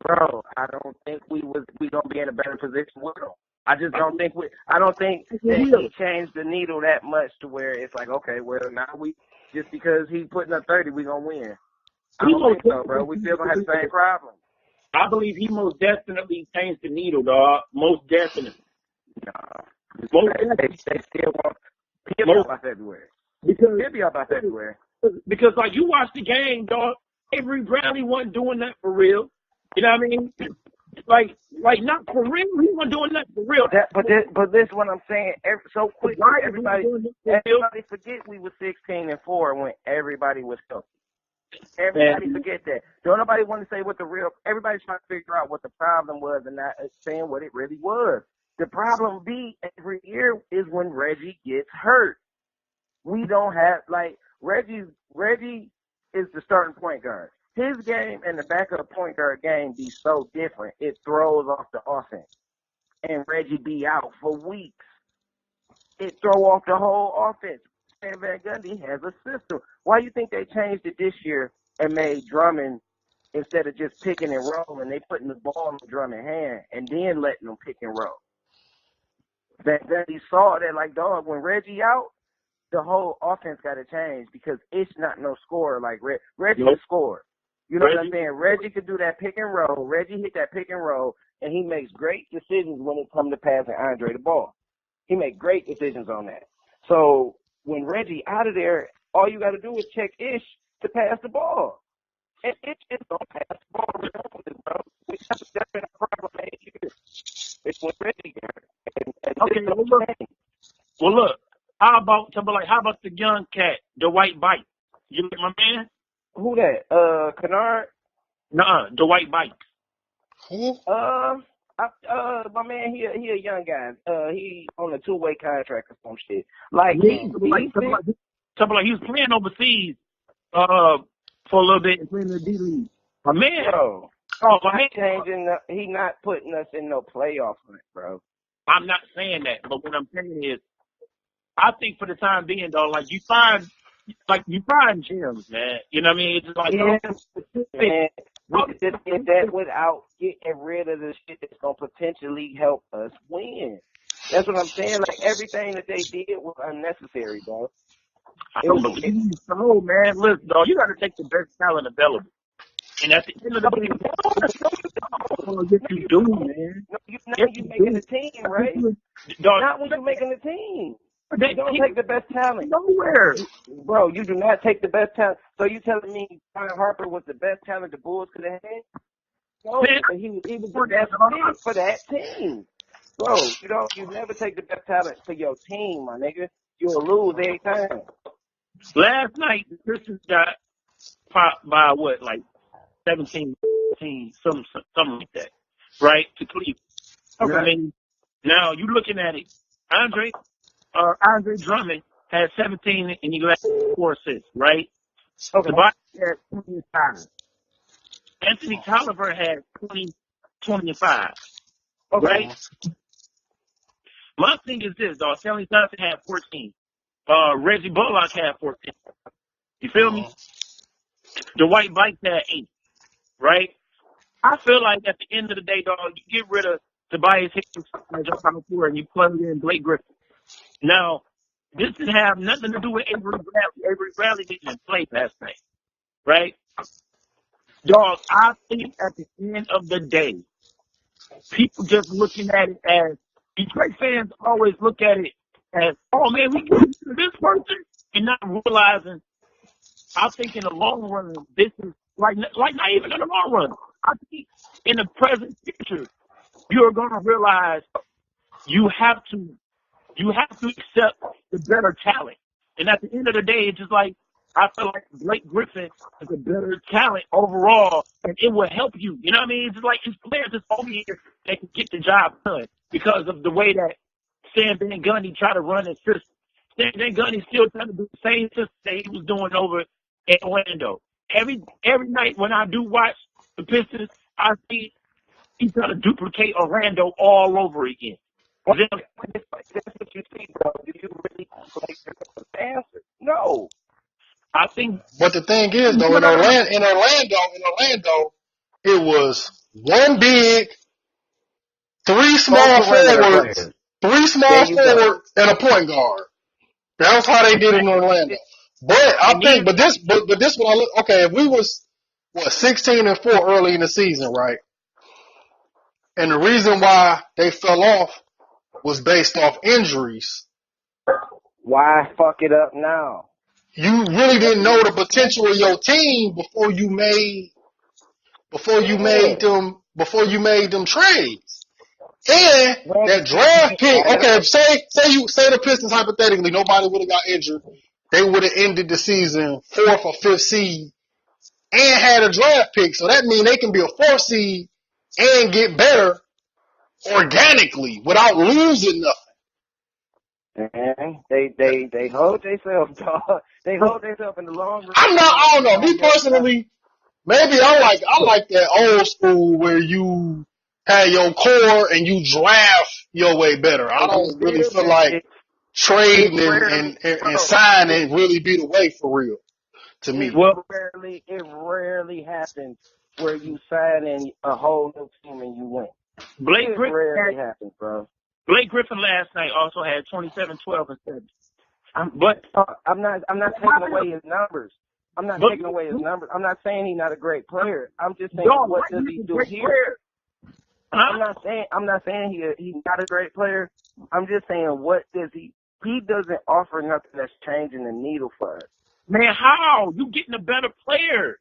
Bro, I don't think we gonna be in a better position with them. I just don't think that he changed the needle that much to where it's like, okay, well now just because he's putting up 30, we gonna win. I don't think so, bro. We still gonna have the same problem. I believe he most definitely changed the needle, dog. Most definitely. Nah. Most They definitely. still won't. He'll be out by February. Because He'll be out by February. Because like you watch the game, dog. Avery Bradley wasn't doing that for real. You know what I mean? Like not for real. He wasn't doing that for real. But this is what I'm saying. So quick, Why everybody forget we were 16-4 when everybody was healthy. Everybody forget that. Don't nobody want to say what the real. Everybody's trying to figure out what the problem was and not saying what it really was. The problem be every year is when Reggie gets hurt. We don't have Reggie is the starting point guard. His game and the backup point guard game be so different. It throws off the offense. And Reggie be out for weeks. It throw off the whole offense. Stan Van Gundy has a system. Why do you think they changed it this year and made Drummond, instead of just picking and rolling, they putting the ball in Drummond's hand and then letting them pick and roll? Van Gundy saw that like, dog, when Reggie out, the whole offense got to change because it's not no scorer like Reggie can score. You know what I'm saying? Reggie could do that pick and roll. Reggie hit that pick and roll, and he makes great decisions when it comes to passing Andre the ball. He makes great decisions on that. So when Reggie out of there, all you got to do is check Ish to pass the ball. And Ish is going to pass the ball regardless, bro. That's been a problem 8 years. It's when Reggie got it. Okay, well, look. How about the young cat, the white bike? You like my man? Who that? Kennard? Nuh-uh, the white bike. Who? My man, he a young guy. He on a 2-way contract or some shit. Like he was playing overseas for a little bit and playing in the D League. My man, bro. Oh, my man. He not putting us in no playoff hunt, bro. I'm not saying that, but what I'm saying is, I think for the time being, though, you find gems, man. You know what I mean? It's just like, man, get that without getting rid of the shit that's gonna potentially help us win. That's what I'm saying. Like everything that they did was unnecessary, bro. I don't believe so, man. Listen, dog, you got to take the best talent available. And at the end of the day, that's what you do, man. Now you making a team, right? Not when you're making a team. You don't take the best talent. Nowhere. Bro, you do not take the best talent. So you telling me Brian Harper was the best talent the Bulls could have had? No, but he was the best fit for that team. Bro, you never take the best talent for your team, my nigga. You'll lose every time. Last night, the Pistons got popped by 17, something like that, right? To Cleveland. Okay. I mean, now you looking at it, Andre Drummond had 17 and he got 4 assists, right? Okay. Tobias had 25. Anthony Tolliver had 25. Okay. Right? My thing is this, dog. Stanley Johnson had 14. Reggie Bullock had 14. You feel me? The white bike had 8. Right? I feel like at the end of the day, dog, you get rid of Tobias Harris and you plug in Blake Griffin. Now, this didn't have nothing to do with Avery Bradley. Avery Bradley didn't play last night. Right? Dog, I think at the end of the day, people just looking at it as, Detroit fans always look at it as, oh man, we get to this person, and not realizing, I think in the long run, this is like not even in the long run. I think in the present future, you're gonna realize you have to accept the better talent. And at the end of the day, it's just like, I feel like Blake Griffin is a better talent overall, and it will help you. You know what I mean? It's just like, it's players that's over here that can get the job done because of the way that Stan Van Gundy tried to run his system. Stan Van Gundy still trying to do the same system that he was doing over in Orlando. Every night when I do watch the Pistons, I see he's trying to duplicate Orlando all over again. That's what you see, bro. Do you really like the answer? No. I think. But the thing is, though, in Orlando, it was one big, 3 small forwards, and a point guard. That was how they did it in Orlando. But I think, but this what I look. Okay, if we was 16-4 early in the season, right? And the reason why they fell off was based off injuries. Why fuck it up now? You really didn't know the potential of your team before you made Yeah. them trades. And When, that draft pick, okay, say the Pistons hypothetically nobody would have got injured, they would have ended the season 4th or 5th seed and had a draft pick. So that means they can be a 4th seed and get better organically without losing nothing. man, they hold themselves, dog. They hold themselves in the long run. I don't know. Me personally, maybe I like that old school where you had your core and you draft your way better. I don't really feel like trading and signing really be the way for real to me. It rarely happens where you sign in a whole new team and you win. Blake It rarely happens, bro. Blake Griffin last night also had 27, 12, and 7. I'm not taking away his numbers. I'm not taking away his numbers. I'm not saying he's not a great player. I'm just saying what does he do here? I'm not saying he's not a great player. I'm just saying what does he doesn't offer nothing that's changing the needle for us. Man, how? You getting a better player.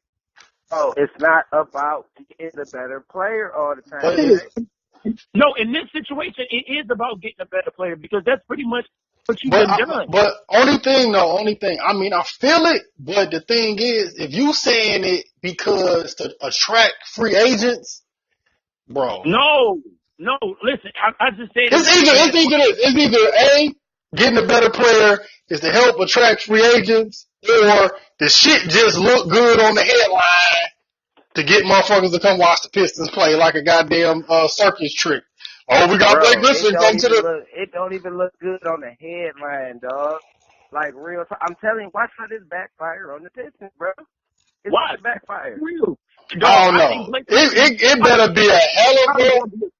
Oh, it's not about getting a better player all the time. No, in this situation, it is about getting a better player because that's pretty much what you've been doing. But only thing, I mean, I feel it, but the thing is, if you saying it because to attract free agents, bro. No, listen, I just said it's either A, getting a better player is to help attract free agents, or the shit just look good on the headline to get motherfuckers to come watch the Pistons play like a goddamn circus trick. Oh, we got Blake Griffin come to the. It don't even look good on the headline, dog. Like real. I'm telling you, watch how this backfire on the Pistons, bro. It's Watch backfire. Real. I don't know. It better be a hell of a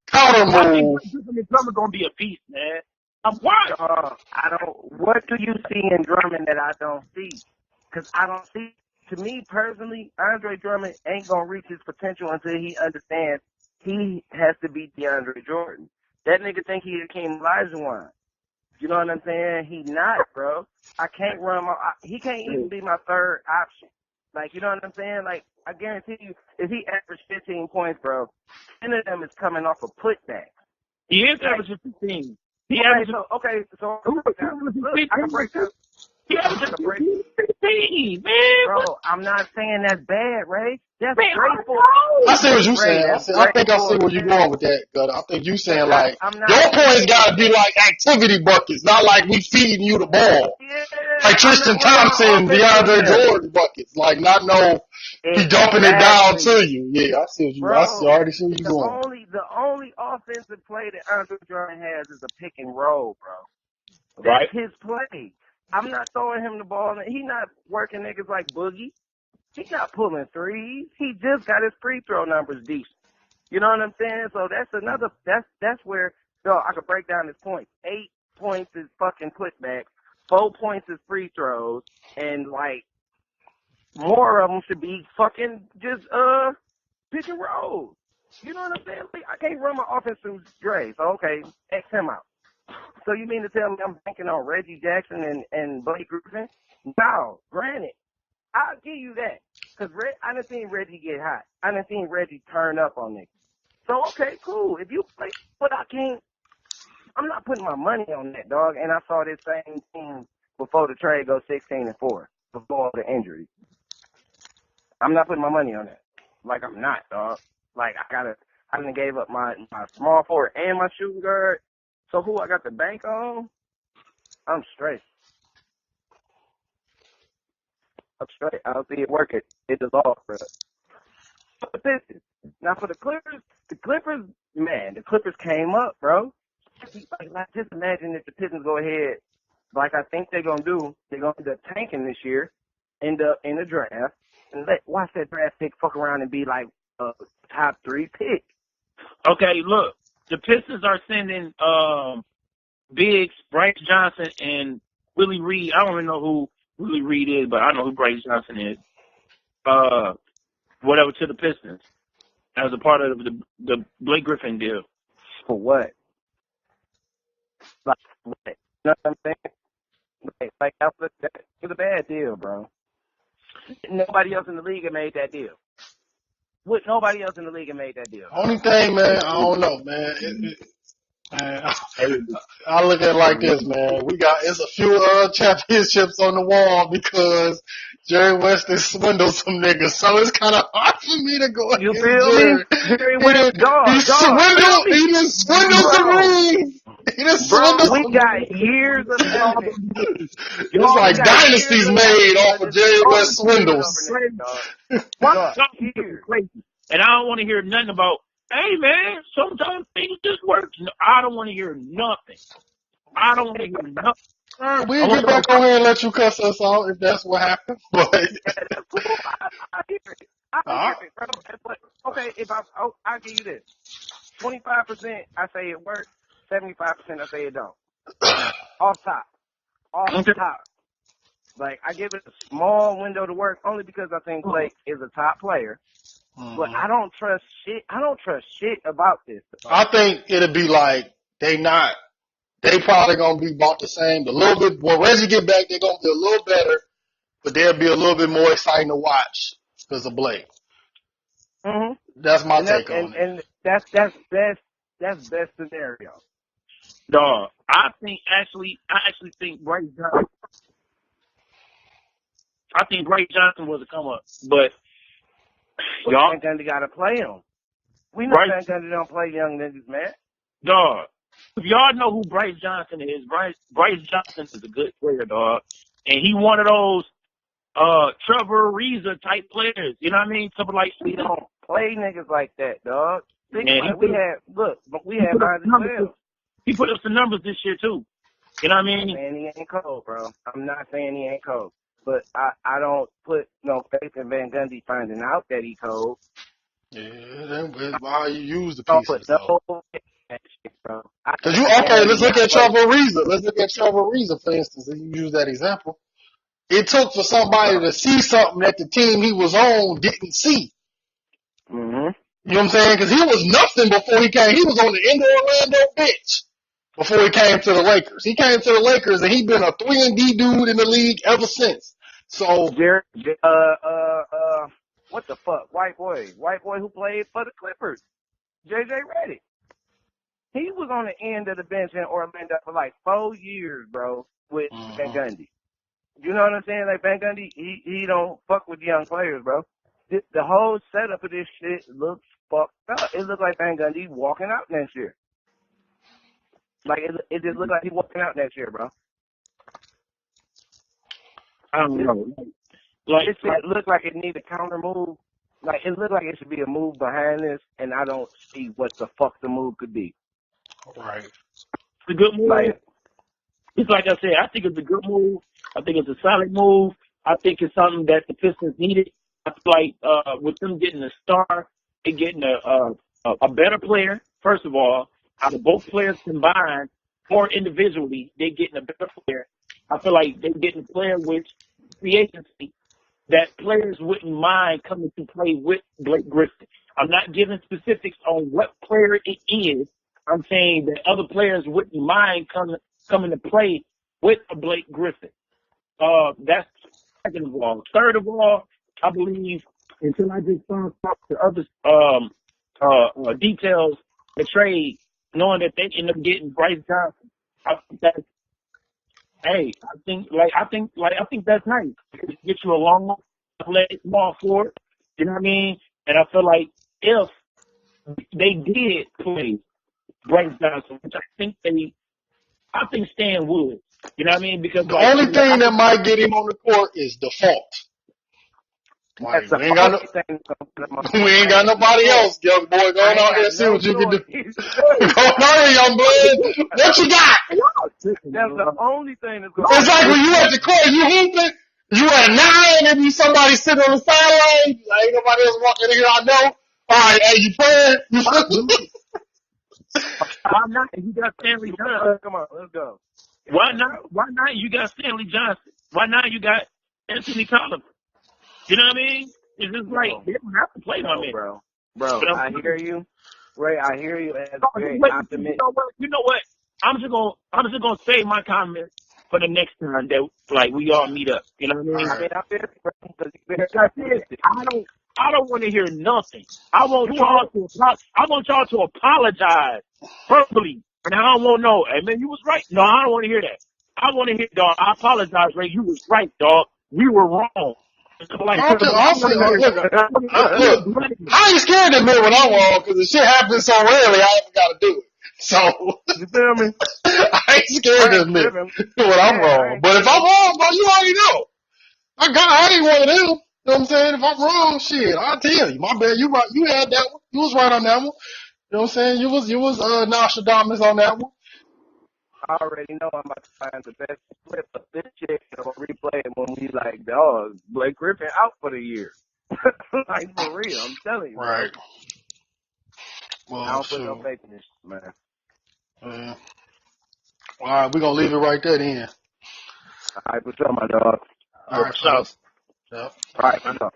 counter move. I think Blake Griffin and Drummond gonna be a beast, man. What do you see in Drummond that I don't see? Because I don't see. To me personally, Andre Drummond ain't gonna reach his potential until he understands he has to be DeAndre Jordan. That nigga think he Hakeem Olajuwon. You know what I'm saying? He not, bro. I can't run he can't even be my third option. Like, you know what I'm saying? Like, I guarantee you, if he averaged 15 points, bro, 10 of them is coming off a putback. He is averaging 15. So I can break down. Yeah, just 15, man. Bro, I'm not saying that's bad, Ray. That's man, grateful. I see what you're saying. I think I see where you're going with that, but I think you saying like your points gotta be like activity buckets, not like we feeding you the ball. Yeah, like Tristan Thompson, DeAndre Jordan buckets. Like not he dumping it down to you. Yeah, I see what you. Bro, I already see what you're going. The only offensive play that Andre Jordan has is a pick and roll, bro. Right. That's his play. I'm not throwing him the ball. He's not working niggas like Boogie. He's not pulling threes. He just got his free throw numbers decent. You know what I'm saying? So that's where I could break down his points. 8 points is fucking putbacks. 4 points is free throws, and like more of them should be fucking just pick and roll. You know what I'm saying? Like, I can't run my offense through Dre. So okay, X him out. So you mean to tell me I'm banking on Reggie Jackson and Blake Griffin? No, granted. I'll give you that. Because I done seen Reggie get hot. I done seen Reggie turn up on niggas. So, okay, cool. If you play, but I'm not putting my money on that, dog. And I saw this same team before the trade go 16-4, before all the injuries. I'm not putting my money on that. Like, I'm not, dog. Like, I done gave up my small forward and my shooting guard. So who I got the bank on? I'm straight. I don't see it working. It dissolved, bro. Now for the Clippers, man, the Clippers came up, bro. Like, just imagine if the Pistons go ahead, like I think they're gonna do. They're gonna end up tanking this year, end up in the draft, and watch that draft pick fuck around and be like a top 3 pick. Okay, look, the Pistons are sending Biggs, Bryce Johnson, and Willie Reed. I don't even know who Willie Reed is, but I know who Bryce Johnson is. whatever to the Pistons as a part of the Blake Griffin deal. For what? Like what? You know what I'm saying? Like that was a bad deal, bro. Nobody else in the league had made that deal. Nobody else in the league had made that deal. Only thing, man, I don't know, man. Man, I look at it like this, man. It's a few championships on the wall because Jerry West has swindled some niggas, so it's kind of hard for me to go You against feel me? Jerry. Jerry West, He swindled. He done swindled some bro. rings. He done Bro, swindled we some. got years of evidence. It's We like got years dynasties of made evidence off of Jerry West over swindles. niggas, dog. Why Dog, talking years. crazy? And I don't want to hear nothing about, hey man, sometimes things just work. No, I don't want to hear nothing. I don't want to hear nothing. All right, we'll get back on here and let you cuss us out if that's what happened. But Yeah, that's cool. I hear it. I hear it, bro. But, okay, I'll give you this. 25% I say it works. 75% I say it don't. Off top. Okay. Top. Like, I give it a small window to work only because I think Blake is a top player. But I don't trust shit. I don't trust shit about this. I think it'll be like they probably gonna be about the same. A little bit. When Reggie get back, they're gonna be a little better, but they'll be a little bit more exciting to watch because of Blake. Mm-hmm. That's my take on it. And that's best scenario. Dog, I actually think Bryce Johnson. I think Bryce Johnson was a come up, but y'all, Van Gundy got to play him. We know Bryce, Van Gundy don't play young niggas, man. dog. If y'all know who Bryce Johnson is, Bryce Johnson is a good player, dog, and he one of those Trevor Ariza type players. You know what I mean? Something like We don't play niggas like that, dog. Think Man, about it. We had Bonds as well. He put up some numbers this year too. You know what I mean? Man, he ain't cold, bro. I'm not saying he ain't cold, but I don't put no faith in Van Gundy finding out that he cold. Yeah, that's why you use the Don't put pieces though. no faith in that shit, bro. Let's look at Trevor Ariza. Let's look at Trevor Ariza, for instance, if you use that example. It took for somebody to see something that the team he was on didn't see. Mm-hmm. You know what I'm saying? Because he was nothing before he came. He was on the end of Orlando bench before he came to the Lakers. He came to the Lakers and he's been a 3-and-D dude in the league ever since. So, what the fuck? White boy who played for the Clippers, JJ Redick. He was on the end of the bench in Orlando for like 4 years, bro, with Van Gundy. You know what I'm saying? Like Van Gundy, he don't fuck with young players, bro. The whole setup of this shit looks fucked up. It looks like Van Gundy walking out next year. Like it just looks like he's walking out next year, bro. I don't know. It looks like it needs a counter move. Like it looks like it should be a move behind this, and I don't see what the fuck the move could be. right. It's a good move. It's like I said, I think it's a good move. I think it's a solid move. I think it's something that the Pistons needed. I feel like with them getting a star, they getting a better player. First of all, out of both players combined or individually, they're getting a better player. I feel like they're getting a player with free agency that players wouldn't mind coming to play with Blake Griffin. I'm not giving specifics on what player it is. I'm saying that other players wouldn't mind coming to play with a Blake Griffin. That's second of all. Third of all, I believe until I just found out the other details, the trade, knowing that they end up getting Bryce Johnson, I think that's I think that's nice. It gets you a long, athletic, small forward. You know what I mean? And I feel like if they did play Bryce Johnson, which I think Stan would. You know what I mean? Because The only thing that might get him on the court is default. Like, we ain't got nobody else, young boy. Go on out there and see what you can do. Go on out here, young blood. What you got? That's the only thing that's going to It's like when you at the court, you hooping, you at a 9, and you somebody sitting on the sideline. Like, ain't nobody else walking in here, I know. All right, hey, you playing? Why not? You got Stanley Johnson. Come on, let's go. Why not? Why not? You got Stanley Johnson. Why not? You got Anthony Tolliver. You know what I mean? It's just like they don't have to play my man. Bro, But I hear you. Ray, I hear you as very wait, optimistic. you know what? I'm just gonna save my comments for the next time that like we all meet up. You know what I mean? I mean, I feel you, bro, because you're very Like I said, optimistic. I don't want to hear nothing. I want y'all to apologize verbally. And I don't want no, hey man, you was right. No, I don't want to hear that. I want to hear, dog, I apologize, Ray. You was right, dog. We were wrong. Like, Look, I ain't scared to admit when I'm wrong because the shit happens so rarely. I ain't got to do it. So You feel me? I ain't scared to admit when I'm wrong. But if I'm wrong, bro, you already know. I ain't one of them. You know what I'm saying? If I'm wrong, shit, I'll tell you. My bad. You right. You had that one. You was right on that one. You know what I'm saying? You was Nostradamus on that one. I already know I'm about to find the best clip of this shit or replay it when we like, dog, Blake Griffin out for the year. Like, for real, I'm telling you, Right. bro. Well, I don't put no shoot. faith in this shit, man. All right, we're going to leave it right there then. All right, what's up, my dog? All right, so fellas. Yep. All right, what's up?